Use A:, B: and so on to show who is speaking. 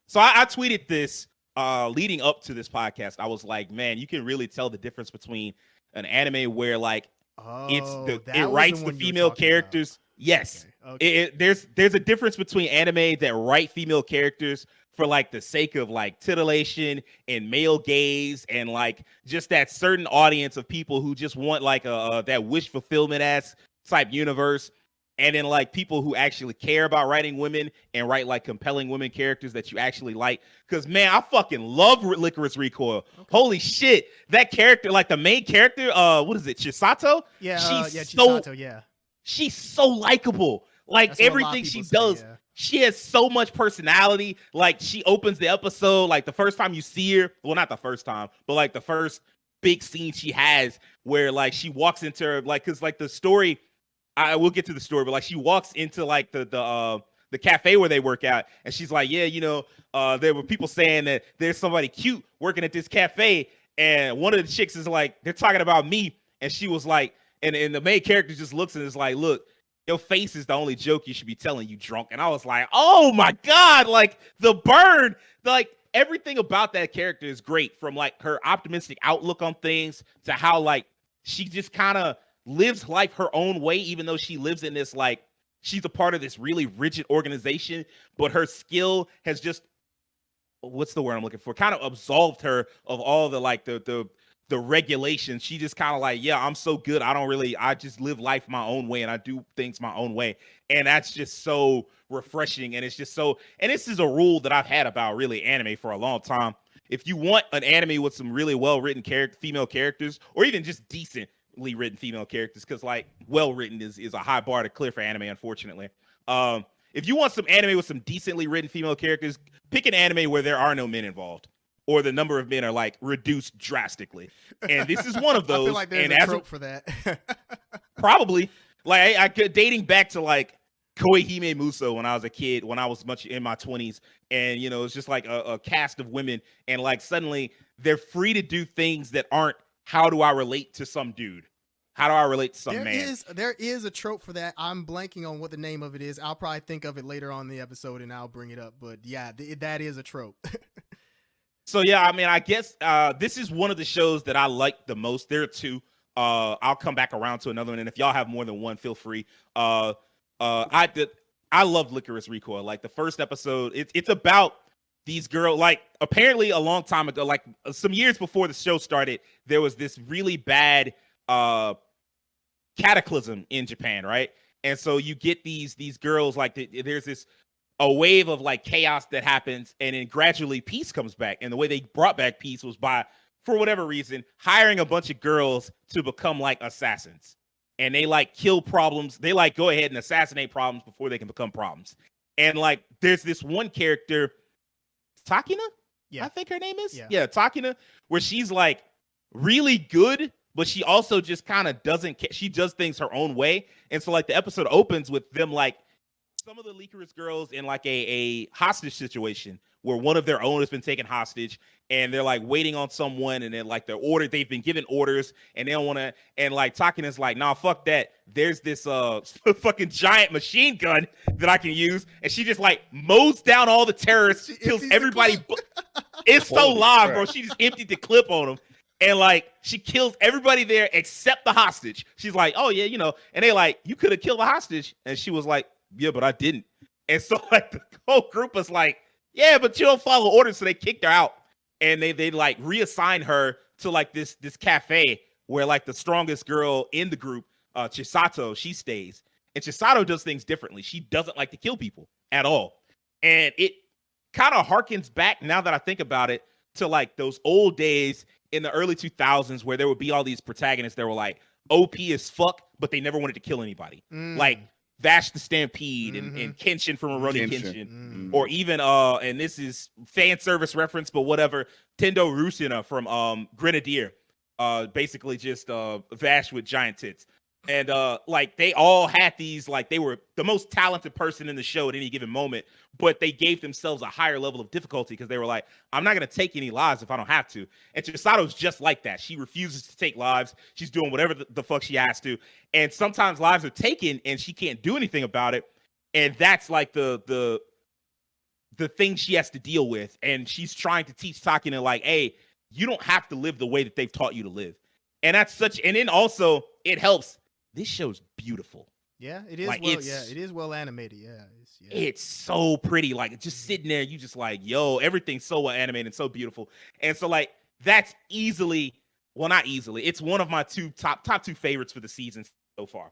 A: So I tweeted this leading up to this podcast. I was like, man, you can really tell the difference between an anime where like
B: Oh,
A: it
B: that was the
A: writes the
B: one you were
A: female
B: talking about.
A: characters. Yes,
B: Okay. Okay.
A: there's a difference between anime that write female characters for like the sake of like titillation and male gaze and like just that certain audience of people who just want like a that wish fulfillment ass type universe. And then like people who actually care about writing women and write like compelling women characters that you actually like. Because man, I fucking love Lycoris Recoil.
B: Okay.
A: Holy shit, that character, like the main character, what is it, Chisato?
B: Yeah.
A: She's
B: Yeah.
A: so
B: Chisato. Yeah.
A: she's so likable. Like
B: That's what a lot of
A: everything she
B: people say.
A: does,
B: Yeah.
A: she has so much personality. Like she opens the episode, like the first time you see her, well, not the first time, but like the first big scene she has where like she walks into her, like, cause like the story, I will get to the story, but like she walks into like the cafe where they work out, and she's like, yeah, there were people saying that there's somebody cute working at this cafe, and one of the chicks is like, they're talking about me, and she was like, and the main character just looks and is like, look, your face is the only joke you should be telling, you drunk. And I was like, oh my God, like the burn, like everything about that character is great, from like her optimistic outlook on things to how like she just kind of lives life her own way, even though she lives in this like she's a part of this really rigid organization, but her skill has just, what's the word I'm looking for, kind of absolved her of all the like the regulations. She just kind of like, yeah, I'm so good, I just live life my own way and I do things my own way. And that's just so refreshing. And it's just so, and this is a rule that I've had about really anime for a long time. If you want an anime with some really well written female characters, or even just decently written female characters, because like well written is a high bar to clear for anime, unfortunately. If you want some anime with some decently written female characters, pick an anime where there are no men involved, or the number of men are like reduced drastically. And this is one of those.
B: I feel like there's
A: and
B: a trope for that.
A: probably like I could, dating back to like Koihime Muso when I was a kid, when I was much in my 20s, and it's just like a cast of women, and like suddenly they're free to do things that aren't, how do I relate to some dude? How do I relate to some man?
B: There is a trope for that. I'm blanking on what the name of it is. I'll probably think of it later on in the episode and I'll bring it up. But yeah, that is a trope.
A: So yeah, I mean, I guess this is one of the shows that I like the most. There are two. I'll come back around to another one, and if y'all have more than one, feel free. I loved Lycoris Recoil. Like the first episode, it's about these girls. Like apparently a long time ago, like some years before the show started, there was this really bad cataclysm in Japan, right? And so you get these girls, like there's this a wave of like chaos that happens, and then gradually peace comes back. And the way they brought back peace was by, for whatever reason, hiring a bunch of girls to become like assassins. And they like kill problems. They like go ahead and assassinate problems before they can become problems. And like there's this one character, Takina,
B: Yeah.
A: I think her name is.
B: Yeah.
A: Yeah, Takina, where she's like really good, but she also just kind of doesn't she does things her own way. And so like the episode opens with them like some of the Lycoris girls in like a hostage situation where one of their own has been taken hostage, and they're like waiting on someone, and then like they've been given orders, and they don't want to, and like Takina's like, nah, fuck that. There's this fucking giant machine gun that I can use, and she just like mows down all the terrorists, kills everybody. It's so live, bro. She just emptied the clip on them. And like she kills everybody there except the hostage. She's like, oh yeah, and they like, you could have killed the hostage. And she was like, yeah, but I didn't. And so like the whole group was like, yeah, but you don't follow orders. So they kicked her out. And they like reassign her to like this cafe where like the strongest girl in the group, Chisato, she stays. And Chisato does things differently. She doesn't like to kill people at all. And it kind of harkens back, now that I think about it, to like those old days in the early 2000s where there would be all these protagonists that were like OP as fuck, but they never wanted to kill anybody. Like Vash the Stampede and Kenshin from Rurouni Kenshin. Or even, and this is fan service reference, but whatever, Tendo Rusina from Grenadier. Basically just Vash with giant tits. And like they all had these, like they were the most talented person in the show at any given moment, but they gave themselves a higher level of difficulty because they were like, I'm not going to take any lives if I don't have to. And Chisato's just like that. She refuses to take lives. She's doing whatever the fuck she has to. And sometimes lives are taken and she can't do anything about it. And that's like the the things she has to deal with, and she's trying to teach Takina like, hey, you don't have to live the way that they've taught you to live. And that's such, and then also it helps. This show's beautiful.
B: Yeah, it is.
A: Like,
B: Well, yeah, it is well animated. Yeah,
A: it's so pretty. Like, just sitting there, you just like, yo, everything's so well animated and so beautiful. And so like that's easily, well, not easily. It's one of my top two favorites for the season so far.